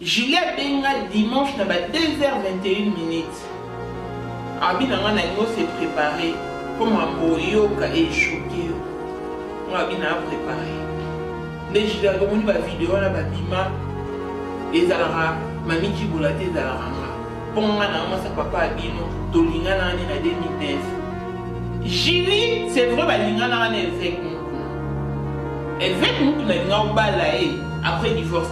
Julia Benga dimanche na 2h21. Abina na ngo s'est préparé comme un boyoka et choqué. On abina préparé. Les Julia comme une vidéo na babima ezalaka mamiti bolate ezalaka. Ponga na moi sa papa abino tolinga na 2009. Julie c'est vrai balinga na avec nous. Avec nous na nga obalaé après divorce.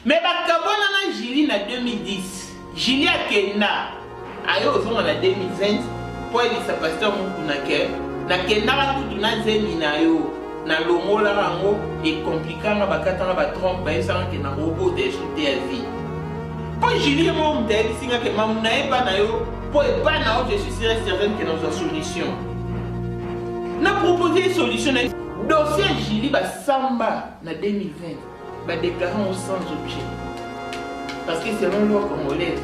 Mais bakabona na Julie na 2010. Julie akenda ayo ozonga na 2020 pour elisa pasteur mukuna ke na kenda ba kutu na zemi na yo na longola rango et compliquant bakatanga ba trompe ba esanga ke na robot de chuter à vie. Pour Julie mo mdeli singa ke mamuna e ba na yo pour e ba na je suis sûr et certain que nous avons solution. Na proposer solution na dossier Julie ba samba na 2020. Déclarant sans objet. Parce que selon loi congolaise,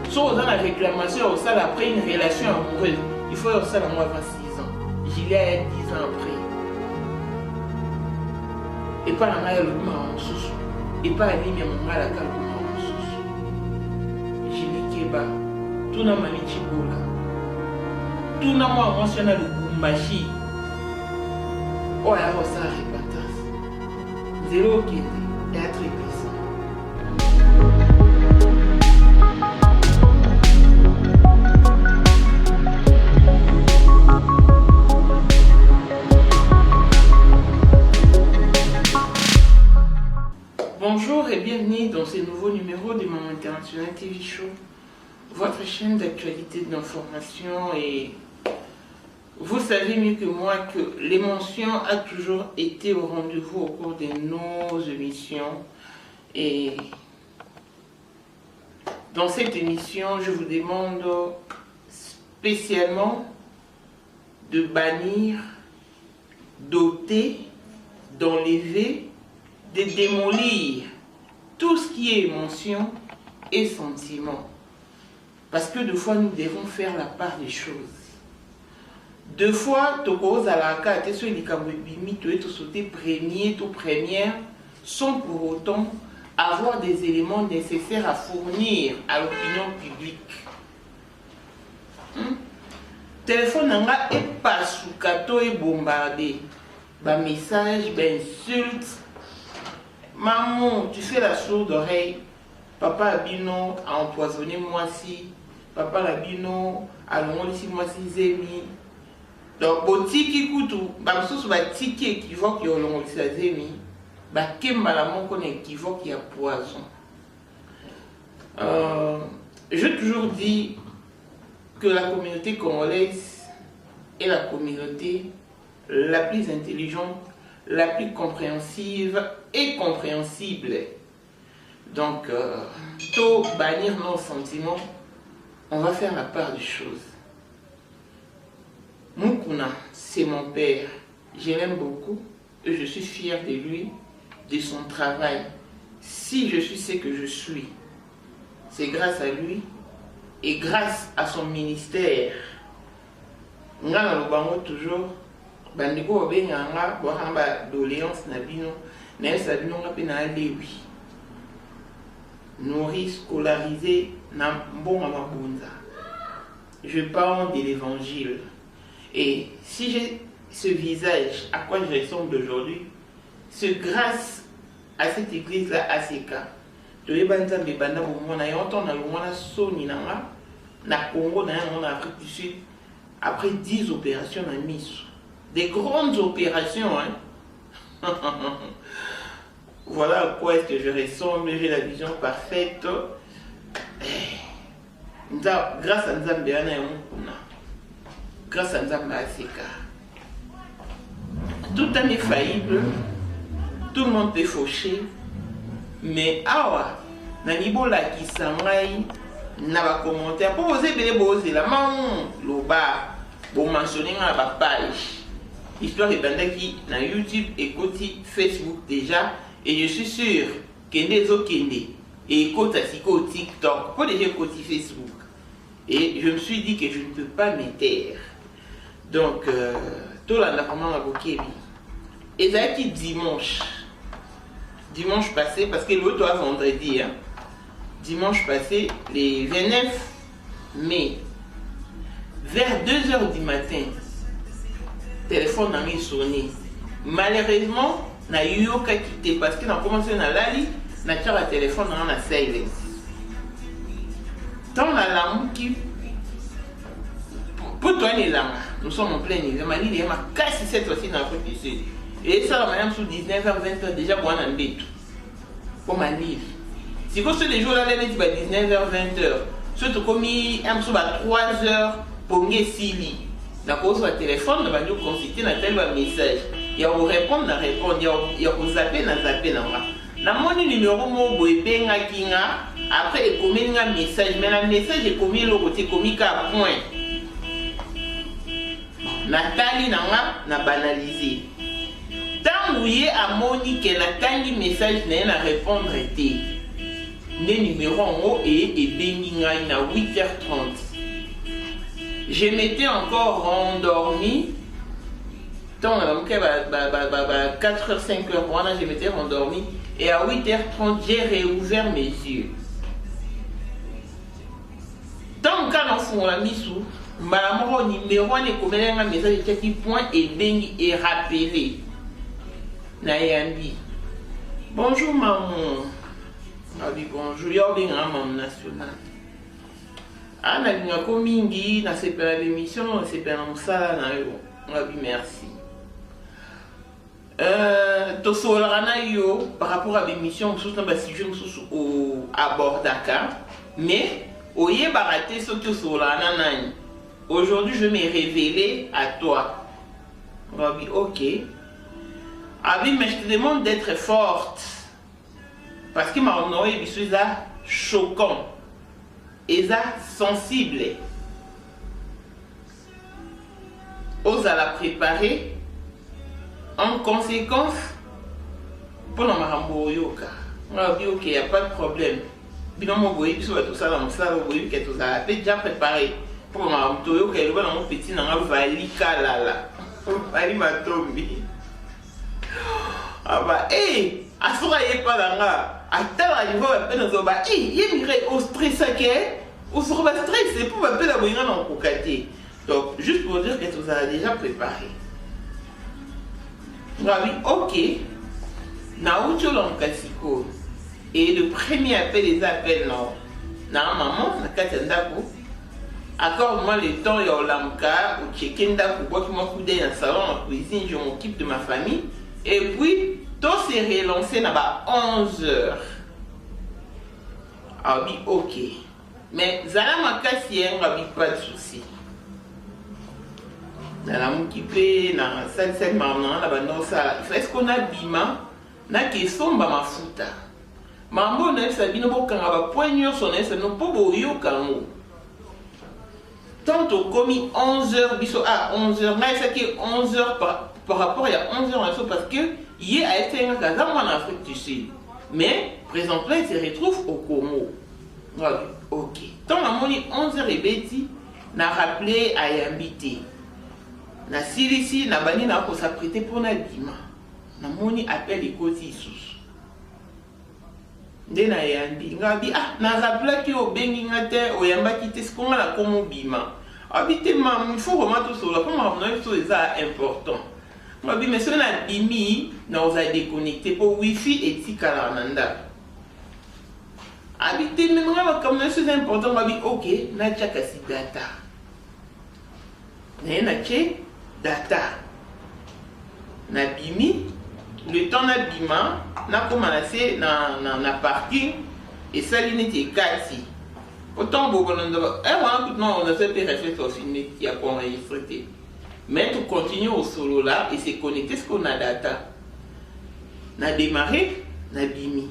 si on a la réclamation, on a après une relation amoureuse, il faut ça la moi 26 ans. J'y ai 10 ans après. Et pas la maille le en sous. Et pas la ligne mon mal à calme en sous. J'y dis Keba. Tout n'a pas mis Chibola. Tout n'a pas mentionné le Bumbashi. Oh, alors ça répétance. Zéro qui était. Être puissant. Bonjour et bienvenue dans ce nouveau numéro de Maman International TV Show, votre chaîne d'actualité et d'information. Et vous savez mieux que moi que l'émotion a toujours été au rendez-vous au cours de nos émissions. Et dans cette émission, je vous demande spécialement de bannir, d'ôter, d'enlever, de démolir tout ce qui est émotion et sentiment. Parce que des fois, nous devons faire la part des choses. Deux fois, tu causes à la carte, tu es sauté premier, tout première, sans pour autant avoir des éléments nécessaires à fournir à l'opinion publique. Téléphone n'a pas sous cadeau et bombardé. Bah message, bah insulte. Maman, tu fais la sourde oreille. Papa Abino a empoisonné moi si. Papa Abino a l'onglet si moi si zémi. Donc, botiki kutu, bamsusu batiki équivoque yo longolisa zemi, bakemba la mon qu'on équivoque y a poison. J'ai toujours dit que la communauté congolaise est la communauté la plus intelligente, la plus compréhensive et compréhensible. Donc, tout bannir nos sentiments, on va faire la part des choses. Mukuna, c'est mon père. Je l'aime beaucoup et je suis fier de lui, de son travail. Si je suis ce que je suis, c'est grâce à lui et grâce à son ministère. Nga na lobango toujours bandiko obenganga bohamba doléance na bino na sabino nga pe na alewi. Nourri, scolarisé na mbonga mabunza. Je parle de l'évangile. Et si j'ai ce visage à quoi je ressemble aujourd'hui, c'est grâce à cette église-là, à ces cas. Tu es banza bebanda bomona et on a le soni na Congo, en Afrique du Sud, après 10 opérations à Miss. Des grandes opérations, hein. Voilà à quoi est-ce que je ressemble, j'ai la vision parfaite. Grâce à Nzambeana et Mukuna. Grâce à Nzamba Aseka. Tout est infaillible, tout le monde peut faucher, mais awa, na nibola ki sangai, na ba commentaire, pour oser bele boser la maman, loba, bon mentionner na ba page. Histoire de bandaki na YouTube et côté Facebook déjà, et je suis sûr que les autres et côté TikTok, pour déjà côté Facebook. Et je me suis dit que je ne peux pas me taire. Donc, tout là, on a comment la boquer. Et ça qui dimanche, dimanche passé, parce que l'autre doit vendredi, hein, dimanche passé, le 29 mai, vers 2h du matin, téléphone n'a mis sonné. Malheureusement, na yoka quitté parce que n'a commencé na lali, na tira téléphone dans la silence. Tant la langue qui pour toi les langues, nous sommes en plein hiver, mali il y a ma casse cette fois-ci dans Afrique du Sud. Et ça la madame sous 19h 20h déjà pour un embêtement. Pour ma livre. Si vous les jours là les 19h 20h, surtout comme il y a 3h pour me sili. Na cause du téléphone, on va nous consulter na tel message. Il y a vous répondre, na répondre, il y a vous zapper, na zapper na moi. Na mon numéro mo boybe nga kinga, après il commet un message, mais le message est commis le côté comique à point. Nathalie na banalisé. Tant où il y a moni que Nathalie message n'a répondre été. Le numéro en haut et benginga na 8h30. Je m'étais encore endormi. Tant 4h, 5h, voilà, je m'étais endormi. Et à 8h30, j'ai réouvert mes yeux. Tant qu'on a fait la mise sous, mon numéro est comme un message qui point et bengi et rappelé. Nayambi. Bonjour maman. Ah oui, bonjour. Yo bien maman nationale. Ah, na linga ko mingi na sepela l'émission, sepela msala na yo. Oui, merci. Tosolana na yo par rapport à l'émission sous na ba sujet sous au abordaka, mais oye baraté so tosolana nani. Aujourd'hui, je vais me révéler à toi. Oui, OK. Ah oui, mais je te demande d'être forte. Parce que ma honorée, je suis choquant. Et ça, sensible. Ose à la préparer. En conséquence, pour la marambo yoka. Ah oui, OK, il n'y a pas de problème. Bien, moi, vous voyez, tout ça, dans ça, vous voyez que tout ça, déjà préparé. Pour la marambo yoka, il y a un petit, dans la valika là. Vali ma tombi. Ah bah, hé, à ce moment-là, il n'y a pas d'anga. À tel niveau, il y a un peu il y a un stress à quai, ou sur le stress, c'est pour m'appeler la moyenne en cocaté. Donc, juste pour dire que tout ça a déjà préparé. Oui, OK. Naoucho l'encasiko. Et le premier appel, les appels, non. Na maman, na katendako. Accorde-moi le temps et au lamka, au check-in-da, pour voir que moi, dans le salon, en cuisine, je m'occupe de ma famille. Et puis, tout s'est relancé là-bas 11h. Ah oui, OK. Mais Zala Makasi, pas de souci. Zala Moukipe, na salle maman, là-bas, non, ça. Est-ce qu'on a bima? Na question, ma futa. Mambo, na sabino, bokanga, poigneur, son est, non, pas boyo, kango. Tant au commis 11h, biso à 11h, là, c'est que 11h par rapport à 11h, parce que il a été un cas en Afrique du Sud. Mais, présentement, il se retrouve au Congo. OK. Tant à mon 11h et Betty, n'a rappelé à Yambité. Na Silici, n'a banni, n'a pas s'apprêter pour la dima. N'a mon appel les côtés sous. Dès na Yambi, n'a dit, ah, n'a rappelé que au Bengingate, au Yambakite, ce qu'on a la comme bima. Habité, il faut vraiment tout sur la comme on a tout ça important. Moi, mais si on a bimi, nous a déconnecté pour Wi-Fi et Tikalananda. Habiter, mais moi, comme c'est important, moi, OK, n'a pas kasi data. N'a data. N'a bimi, le temps n'a bima, n'a commencé na parking et ça l'unité 4. Autant bon, on a fait des réflexes au film qui a enregistré. Mais tu continues au solo là et c'est connecté ce qu'on a data. Na démarré, na bimi.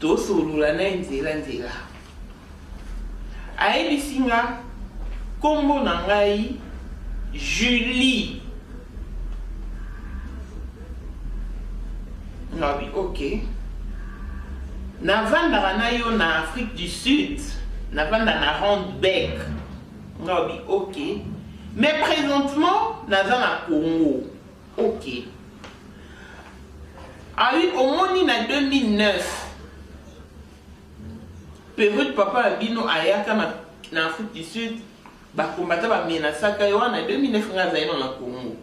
To solo là na nzela. Aïe singa, kombo nangai, Julie. Ah oui, OK. Na vanda na yo na Afrique du Sud. Na vanda na Randbeck. Ah oui, OK. Mais présentement, nous sommes à Congo. OK. Ah oui, au moins en 2009. Période papa abino ayaka na Afrique du Sud. Bakombata ba menasaka yo en 2009 nga zaino na Congo.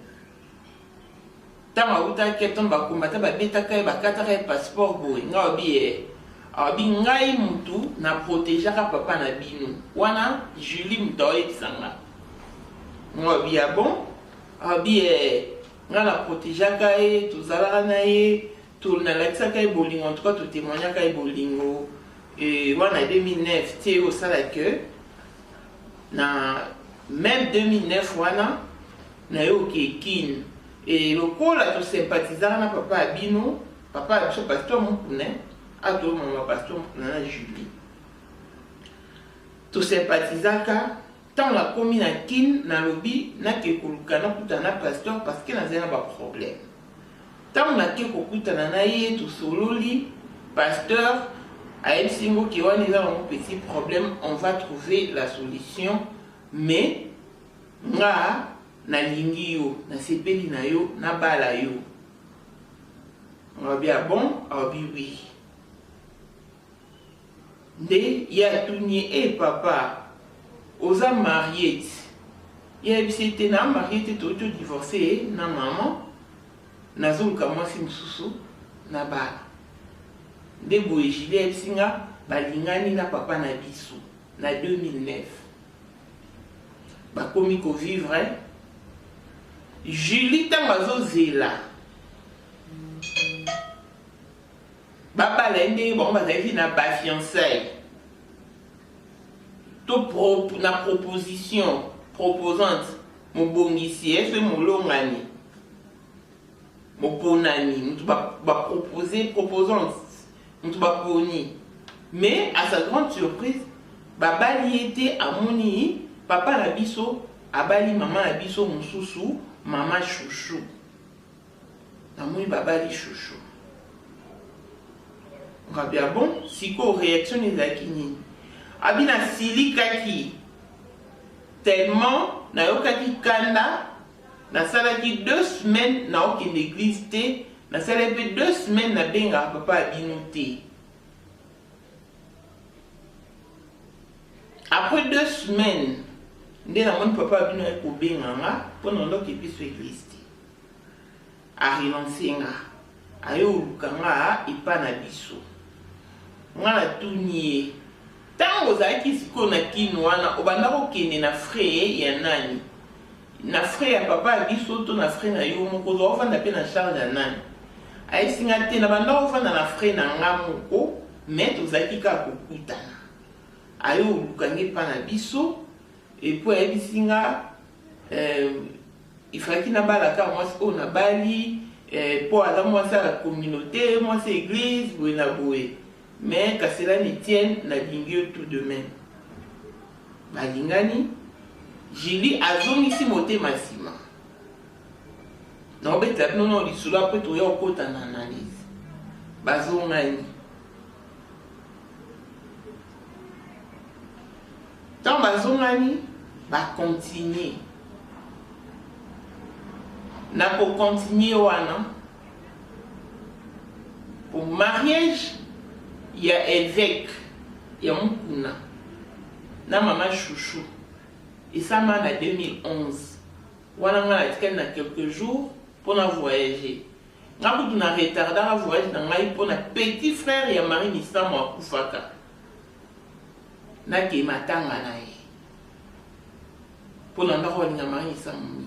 Tama uta keton bakombata ba betaka ba kataka passeport boy. Nga obi ngai mutu na protégeaka papa na bino. Wana Julie mtoye tsanga. Nga obi bon. Obi nga la protégeaka e tozalaka na ye. Tout na laksaka e bolingo en tout cas tout témoignaka e bolingo. Et wana 2009 tie au sala que na même 2009 wana na yo kekin et le col a tout sympathisant na papa abino papa abiso pasteur mokune ato mama pasteur mokune na Julie tout sympathisaka tant la commune na kin na lobby na ke kolukana kutana pasteur parce que na zena ba problème tant na ke kokutana na ye tout sololi pasteur à El Singo qui a un petit problème, on va trouver la solution. Mais, nga na lingi yo, na sepeli na yo, na bala yo. On va bien bon, on va bien oui. De, ya tourné et papa, osa marié. Ya c'était na marié, tout divorcé, na maman, na zone comme si msusu, na bala. De Boéjile Singa, balingani na papa na biso, na 2009. Bakomi ko vivre. Julie Tamazo Zela. Baba lende, bon, bazali na ba fiançailles. Na proposition, proposante, mon bongisi, est-ce mon longani? Mon ponani, nous va proposer, proposante. Mais à sa grande surprise, Babali était à Moni, papa la biso, Abali maman la biso, mon sousou, maman chouchou. Namoni Babali chouchou. On va bien bon, si quoi réaction les akini. Abina sili kaki. Tellement, na yokaki kanda, na salaki 2 semaines, na aucune église te. Na célébrer 2 semaines na benga papa abinoté. Après 2 semaines, ndé na mon papa abino ko benga nga pendant que piso église. A relancer nga. Ayo lukanga ipa na biso. Nga na tunier. Tango zaki siko na kinwana obanda ko kende na frère ya nani. Na frère ya papa biso to na frère na yo moko zo ofanda pe na charge ya nani. Aïsinga te na banda ofanda na frère na nga moko mais tozaki ka kokutana. Ayo lukange pa na biso et puis ayisinga il fallait qu'il na balaka moi on na bali pour à moi ça la communauté moi c'est église ou na boé mais que cela ne tienne na lingio tout de même balingani Julie azongi si moté massima non beta non lisula après to yo kota na analyse bazongani tant bazongani ba continuer na pour continuer wana pour mariage il y a évêque il y a mukuna na maman chouchou et ça m'a en 2011 wana nga tika na quelques jours pour na voyager nga kutu na retarda voyage na ngai pour na petit frère ya Marie Misamo akufaka na ke matanga na ye pour na ndako ya Marie Misamo.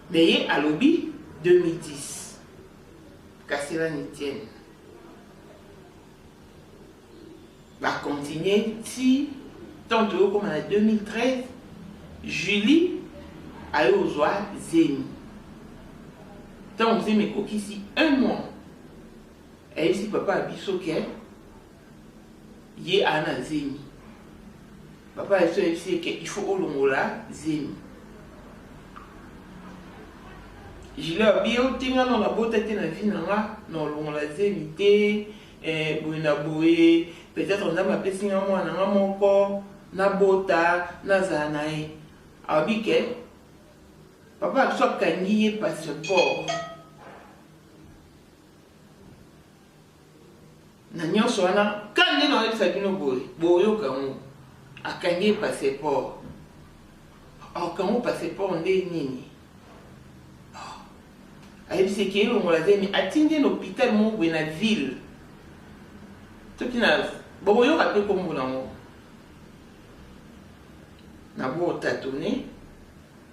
Mais à l'obi 2010, Kassela Nitienne va continuer si tantôt comme en 2013, Julie a eu aux oies Zémi. Tant vous aimez ici 1 mois, et ici papa a bisoké, y a un Zémi. Papa a dit qu'il faut au longola Zémi. Je l'ai bien dit dans la beauté de la vie, non, on l'a zémité, peut-être on a ma personne à moi, na mon corps, na bota, na zanae. Abike, papa soit kangi passeport na nyonso wana kandi na yebisa bino boyoka ngo akangi passeport akango passeport nde nini ayebisi ke elongola zemi atindi na hôpital moko boye na ville toki na boyoka mpe kombo nango na botatone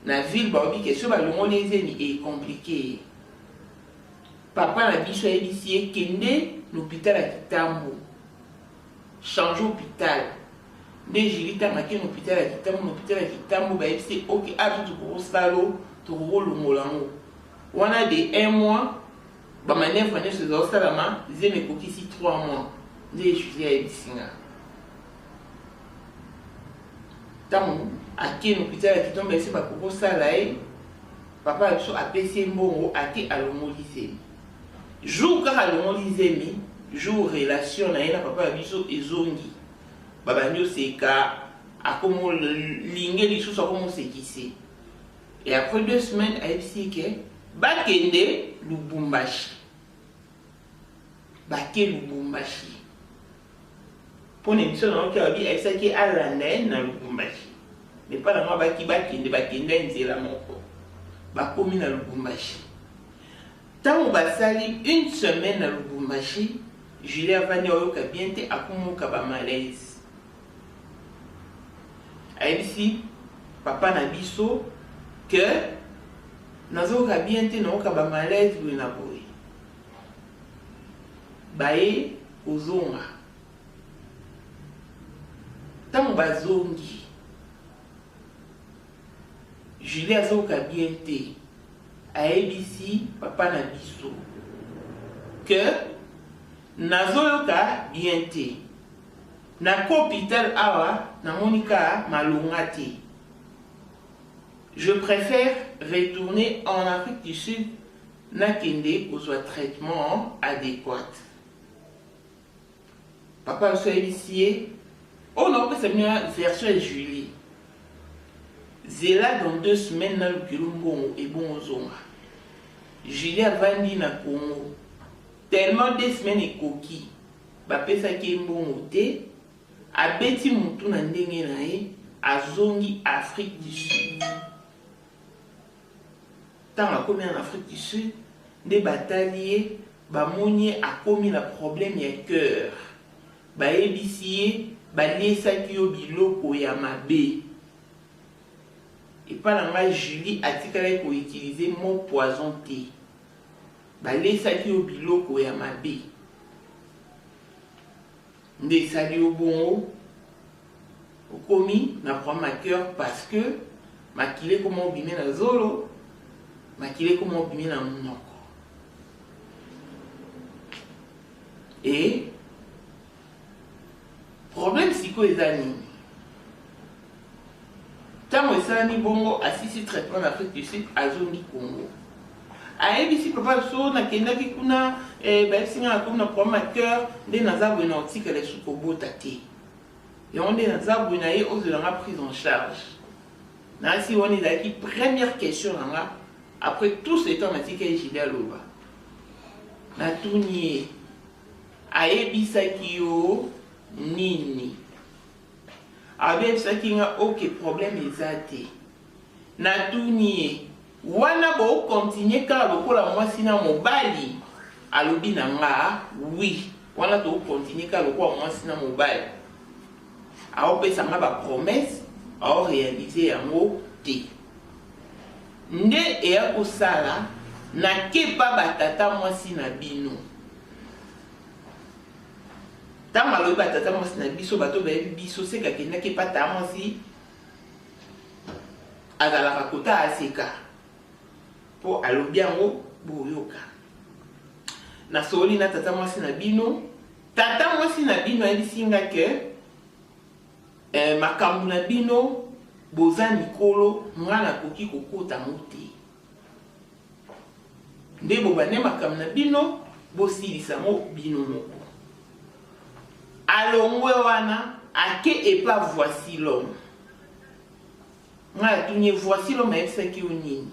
na ville baobi ke so balongoli ezemi ecomplike papa na biso ayebisi ye kende na hôpital ya Kitambo change hôpital nde Julie tamaki na hôpital ya Kitambo bayebisi oke azo tokokosalo tokokolongola ngo wana de 1 mois bamanefa nyonso ezaosalama zemi ekokisi 3 mois nde Julie ayebisi nga ntango ake na hôpital ya Kitambo bayebisi bakokosala ye papa ya biso apesi ye mbongo ake alongoli zemi jour kaka alongoli zemi jour relation na ye na papa ya biso ezongi babandi oseka akomolinge lisusu akomosekise et après 2 semaines ayebisi ke bakende Lubumbashi bake Lubumbashi mpona émission na oki abi ayebisaki alanda ye na Lubumbashi mais mpa nango bakende nzela moko bakomi na Lubumbashi ntango basali 1 semaine na Lubumbashi Julie avandi oyoka bien te akumuka bamalaise ayebisi papa na biso ke nazoyoka bien te nayoka bamalaise boye na boye baye kozonga ntango bazongi Julie azoyoka bien te ayebisi papa na biso que nazoyoka bien te na hôpital awa na monika malonga te je préfère retourner en Afrique du Sud nakende kozwa traitement adéquat papa so ayebisi ye oh non pesa bino version ya Julie zela dans 2 semaines na lukilo mbongo ebongo zonga Julie avandi na Congo tellement 2 semaines ekoki bapesaki mbongo te abeti mutu na ndenge na ye azongi Afrique du Sud ntango akomi en Afrique du Sud nde batali ye bamoni ye akomi na problème ya cœur bayebisi ye baliesaki yo biloko ya mabe epa na ngai Julie atikali koutilize mot poison te balesaki yo biloko ya mabe nde esali yo bongo okomi na problème à cœur parce que makile koma obimi na zolo makile koma obimi na monoko et problème siko eza nini ntango esalami bongo asisi traitement na Afrique du Sud azongi Congo ayebisi papa so nakendaki kuna bayebisi nga nakomi na problème à cœur nde naza boye na otikala esuki kobota te yango nde naza boye na ye ozolanga prise en charge nasi wana ezalaki première question na nga après tout ce temps natika ye Julie aloba natuni ye ayebisaki yo nini abebisaki nga ok problème eza te natuni ye wana bokontinue kaka lokola mwasi na mobali alobi na nga oui wana tokontinue kaka lokola mwasi na mobali aopesa nga bapromese aorealize yango te nde eya kosala nakepa batata mwasi na bino ntango alobi batata mwasi na biso bato bayebi biso seka kendaki epa tata mwasi azalaka kota aseka mpo alobi yango boyoka nasoli na tata mwasi na bino tata mwasi na bino ayebisi nga ke makambo na bino boza mikolo nga nakoki kokota ngo te nde bobane makambo na bino bosilisa ngo bino moko alongwe wana ake epa voici l'homme nga atuni voici l'homme ayebisaki yo nini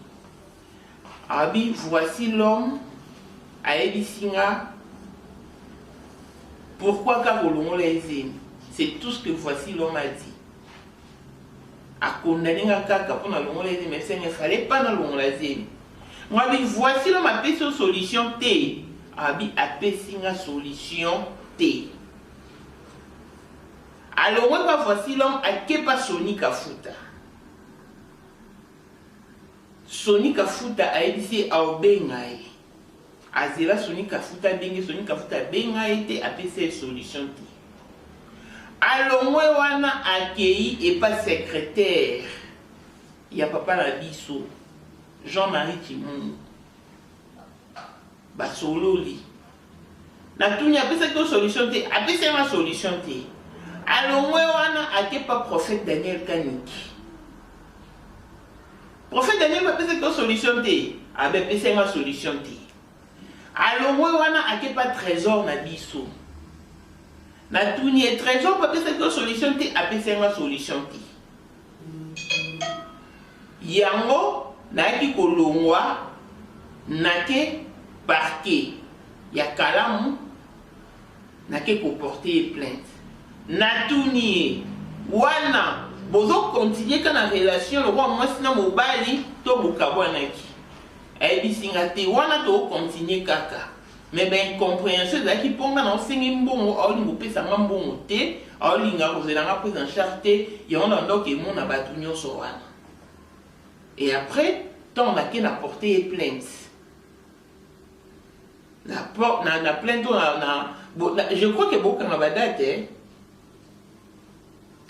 Abi, voici l'homme à Ebisinga. Pourquoi Kabolongo les aime? C'est tout ce que voici l'homme a dit. A condamné Kaka pour la longue les aime, mais ça ne fallait pas dans l'ongle les aime. Moi, voici l'homme a fait une solution T. Abi a fait une solution T. Alors, voici l'homme a qui pas Sonic à Fouta. Sonic à Fouta a dit à Obengaï. Azela Sonic à Fouta bengi Sonic à Fouta bengaï te a fait une solution T. Alors, moi, on a accueilli et pas secrétaire. Il y a papa la biso. Jean-Marie Timon. Basololi. Na tout n'y a pas cette solution T. A fait une solution T. Alors, moi, on a accueilli pas prophète Daniel Kaniki. Prophète Daniel a fait cette solution T. A fait une solution T. Alors, moi, on a accueilli pas trésor na biso. Na tout n'y est trésor, pas cette solution T. A fait une solution T. Yango, na ki kolongwa, na ke parquet. Ya kalamu, na ke ko porter plainte. Na tout n'y wana, bozo continuer quand la relation, le roi moi sina mobali, to bukabwanaki. Ebisinga te wana to continuer kaka. Mais ben compréhension de qui ponga na osengi mbongo olingo pesa mbongo te olinga kozelanga prise en charge te yonda ndoke mona batu nyonso wana. Et après tant na ke na porter plainte. Na plainte je crois que beaucoup na badate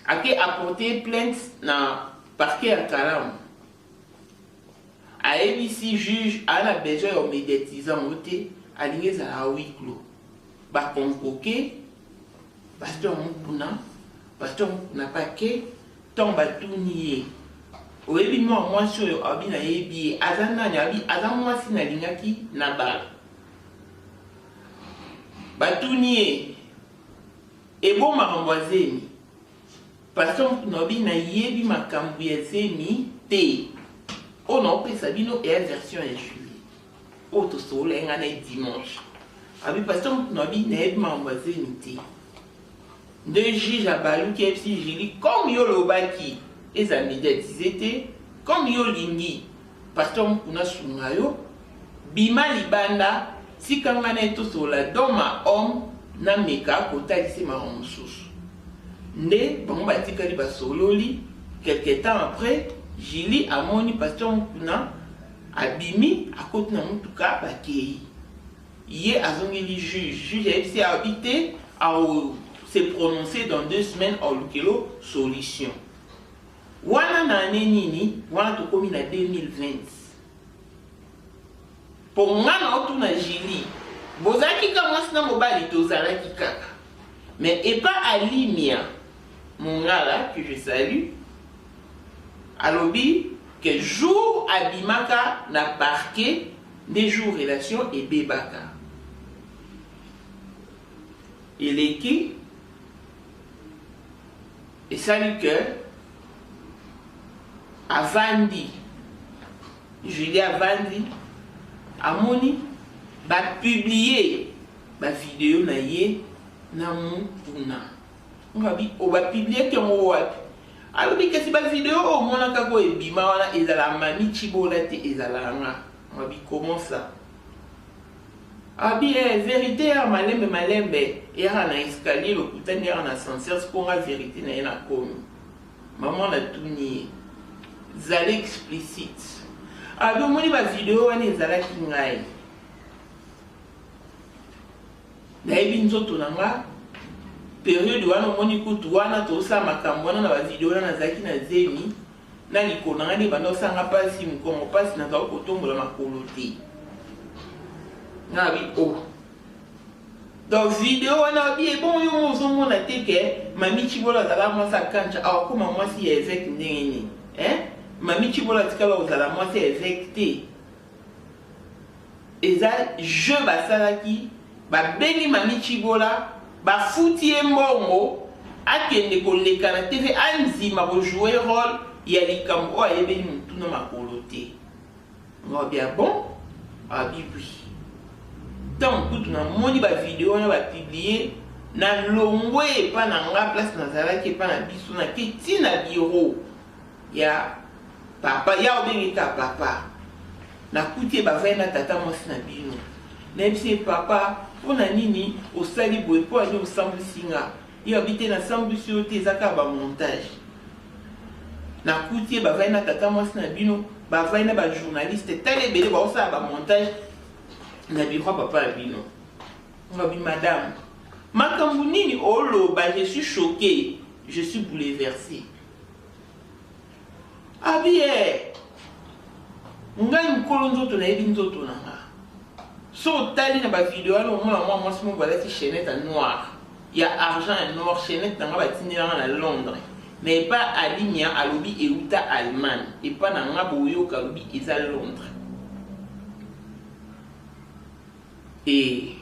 a ke apporter plainte na parquet à Kalam. A ABC juge a la besoin de médiatisant ôté aligné à huis clos. Ba convoqué pasteur Mupuna, pasteur n'a pas que tant batunier. Au début moi sur abina yebi azana nyabi azamwa sinalingaki na ba. Batunier et bon marambazeni. Pasteur Nobi na yebi makambu ya zemi te. On a fait sa bino et version injurée. Autre soleil en dimanche. Avec pasteur Nobi n'est pas embrasé ni té. Deux juges à Balou qui est si comme yo le baki et ça médiatisé comme yo lingi. Pasteur Mukuna Sungayo bima libanda si kangana eto sola doma homme na meka kota ici marron sous. Né bon batika li basololi quelque temps après Jili a moni pasteur Mukuna abimi à côté na mutuka bakei. Yé azongeli juge FC a habité à se prononcer dans 2 semaines au lukelo solution. Wana na nini wana to komi na 2020. Pour ngana otuna Jili bozaki ka mwasina mobali tozalaki kaka. Mais et pas Alimia mon gars que je salue. Alobi que jour abimaka na parquet des jours relation et bébaka. Il est qui? Et salut que Avandi, Julie Avandi, Amoni, va publier ma vidéo na ye na mupuna. On va publier que on va. Alors que si la vidéo au moins kako e bima wana ezala mami chibola te ezala nga. On va comment ça? Abi vérité ya malembe et na escalier le kutani ya na ascenseur pour la vérité na ena komi. Maman na tuni zale explicite. Abi moni ba vidéo wana ezala kingai. Na ebi nzoto nanga période wana moni kutu wana to sa makambo wana na video wana zaki na zemi na likona ngani bando sanga pasi mkongo pasi na za kotombola makolo te na bi o donc video wana bi bon yo mozo mona te ke mami chibola za la moi sa kancha a ko mama si évêque ndengeni mami chibola tikala ozala moi si évêque te eza je basalaki ba beni mami chibola ba fouti mbongo akende koleka na TV anzima ko jouer rôle ya likambo ayebeli mutu na makolo te nga bien bon abi oui tant kutu na moni ba vidéo na ba publier na longwe pa na nga place nazala ki pa na biso na kiti na bureau ya papa ya obengika papa na kuti ba vai na tata mwasi na bino na yebisi papa mpona nini osali boye mpo ani osambwisi nga yo abi te nasambwisi yo te eza kaka bamontage na kuti ba vai na tata mwasi na bino ba vai na bajournaliste tala ebele baosala bamontage na biro papa na bino ngabi madame makambo nini oloba je suis choqué je suis bouleversé abi ngai mokolo nzoto nayebi nzoto na nga so otali na bavideo wana omona mwa mwasi moko alati chaînette ya noire ya argent ya noir chaînette na nga batindelanga na Londres mais epa alimia alobi euta Allemagne epa na nga boyoka alobi eza Londres et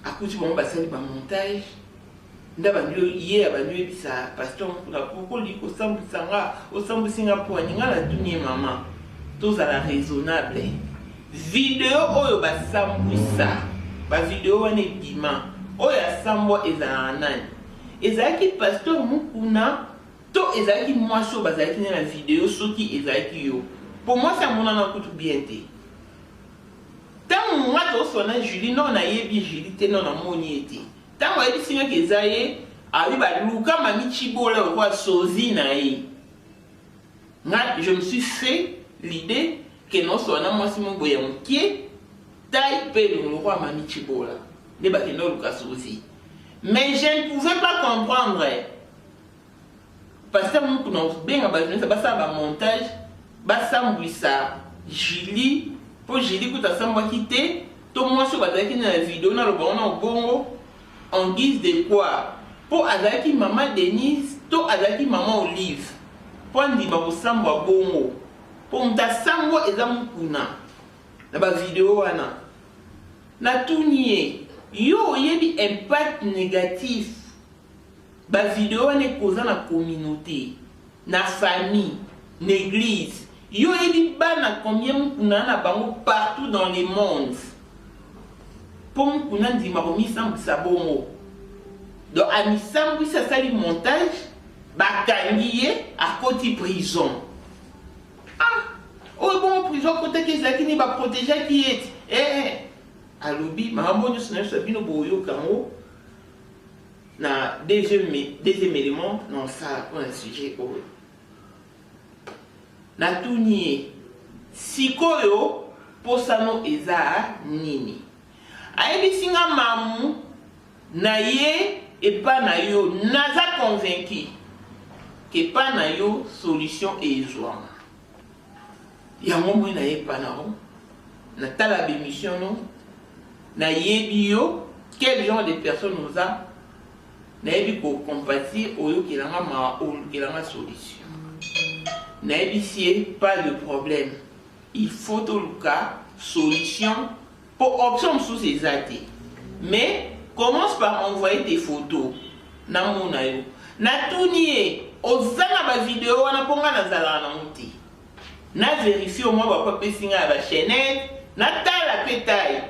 akuti bango basali bamontage nda bandio ye abandio ebisa pasteur mokula pokoli kosambwisa nga osambwisi nga mpo ani nga natuni ye mama tozala raisonnable video oyo basambwisa bavideo wana ebima oyo asambwa ezalaka nani ezalaki pasteur mokuna to ezalaki mwasi oyo bazalaki na video soki ezalaki yo po mwasi amonana kutu bien te ntango nga tosona Julie no nayebi Julie te no namoni ete ntango ayebisi nga eza ye abi baluka mami Chibola okwa sozi na ye nga je me suis fait l'idée que nosona mwasi moko ya mokie taille mpe lokwa mami Chibola nde bakende oluka sozi mais je ne pouvais pas comprendre parce que mokuna obenga bajournaliste basala bamontage basambwisa Julie pour Julie kuta sambwaki te to mwasi bazalaki na video na loba wana obongo en guise de quoi pour azalaki maman Denise to azalaki maman Olive pour ndima kosambwa bongo pour ntasambwa eza mokuna na bavideo wana natuni ye yo oyebi impact négatif bavideo wana ekoza na communauté na famille na église yo oyebi bana combien mokuna na bango partout dans le monde pour mokuna ndima komisambwisa bongo donc amisambwisa asali montage bakangi ye akoti prison oyo bongo prison kotaki ezalaki ni baprotegeaki ye ti alobi makambo nyonso na nyonso bino boyoka yango na deuxième élément na osala mpona sujet oyo natuni ye sikoyo posano eza nini ayebisi nga mamu na ye epa na yo naza convaincu ke epa na yo solution ezwama yango moi na ye epa na yo natala bémission no nayebi yo quel genre de personne oza nayebi kocompatir oyokelanga ma oyokelanga solution nayebi ye pas de problème il faut toluka solution pour option mosusu eza te mais commence par envoyer tes photos na mona yo natuni ye oza na bavideo wana mpo nga nazalaka nango te na vérifie omwa bapapesi nga ya bachaînette natala mpe taille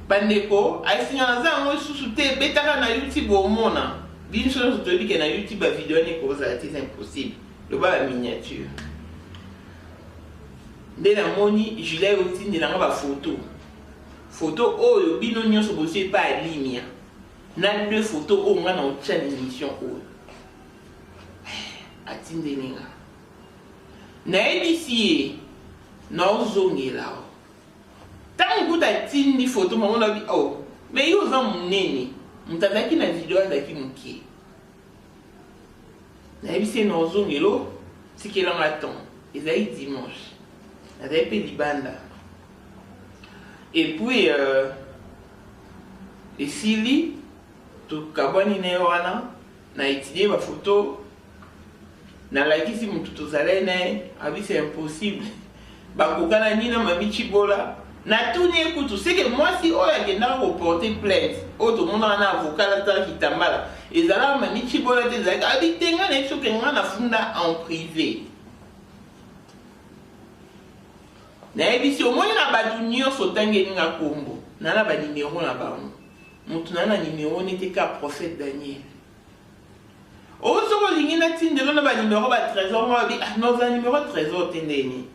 bandeko ayisinga naza yango lisusu te ebetaka na YouTube omona biso nyonso toyebi ke na YouTube bavideo wana ekozala te impossible loba ba miniature nde namoni Julie otindelanga bafoto photo oyo bino nyonso bosi epa alimia na deux photos oyo nga na otya na émission oyo atindelinga nayebisi ye naozongela o ntango kuta atindi photo mamona bi o me yo oza monene moto azalaki na video azalaki mokie nayebisi ye naozongelo tikelanga temps ezali dimanche nazali mpe libanda et puis esili tokabwani na ye wana na étudie bafoto nalakisi motu tozalai na ye abi c'est impossible bakokana nini na mami Chibola natuni ye kutu seke mwasi oyo akendaka koporte plainte oyo tomonaka na avocat latala kitambala ezalaka mami Chibola te ezalaki abi te nga na ye soki nga nafunda en privé nayebi si omoni na batu nyonso tangeli nga kombo nana ba numéro na bango mutu nana numéro nete ka prophète Daniel ozo lingi na tindelo na ba numéro ba trésor mo bi non za numéro trésor tendeni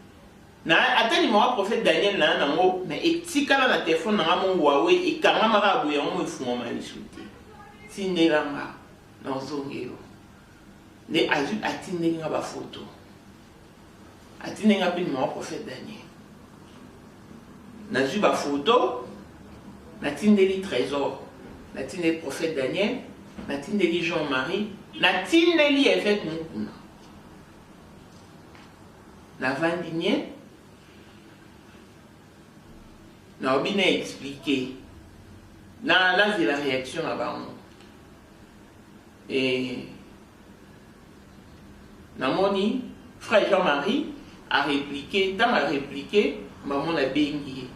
na ata numéro prophète Daniel na nango na etikala na téléphone na mo Huawei ekanga marabu ya mo ifuma malisuti tindelanga na zongelo ne azu atindenga ba photo atindenga pe numéro prophète Daniel na zu ba photo na tindeli trésor na tindeli prophète Daniel na tindeli Jean-Marie na tindeli évêque Mukuna na vandinye na obina expliquer na la réaction à bango et namoni frère Jean-Marie a répliqué tant a répliqué maman a bengi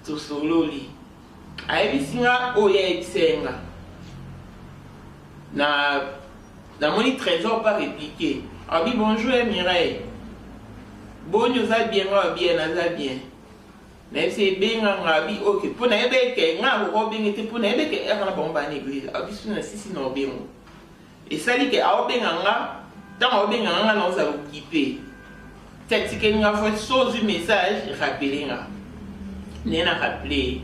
to sololi ayebisinga oya esenga na namoni trésor pas répliqué abi bonjour Mireille bonjour ça bien naza bien mais c'est bien ngabi ok pour na ebeke nga ko bengete pour na ebeke ekana bomba na église abi suna sisi no bengo et ça dit que a benga nga tant a benga nga na oza occupé cette que nga faut sauce message rappeler nga nena rappeler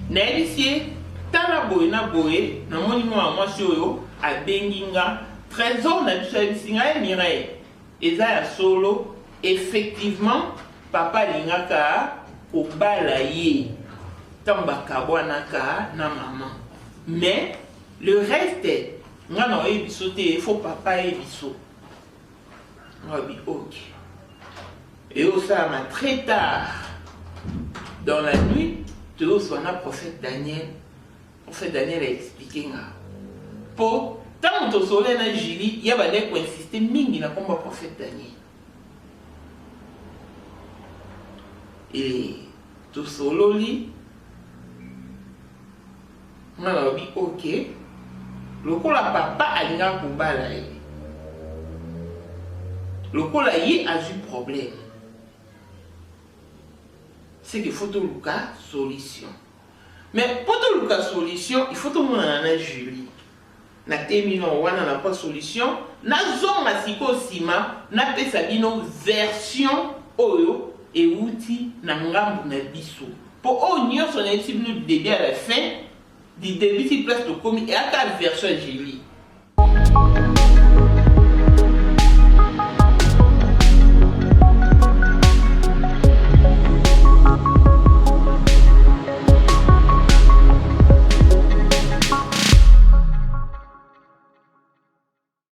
na ici tala boy na boy na moni moi oyo a benginga trésor na bisinga Mireille eza ya solo effectivement papa lingaka obala ye tamba kabwanaka na maman mais le reste ngana ebiso te il faut papa ebiso ngabi ok et au ça m'a très tard dans la nuit tout soit na prophète Daniel a expliqué nga pour tant to soleil na Julie ya ba de ko insister mingi na komba prophète Daniel et tout solo li ngana bi ok lokola papa alinga kubala ye lokola ye a eu problème c'est qu'il faut tout le cas solution mais pour tout le cas solution il faut tout le monde en Julie na terminons wana na pas solution na zonga siko sima na pesa bino version oyo et outil na ngambu na biso pour on y son équipe nous début à la fin du début si place de commis et à ta version Julie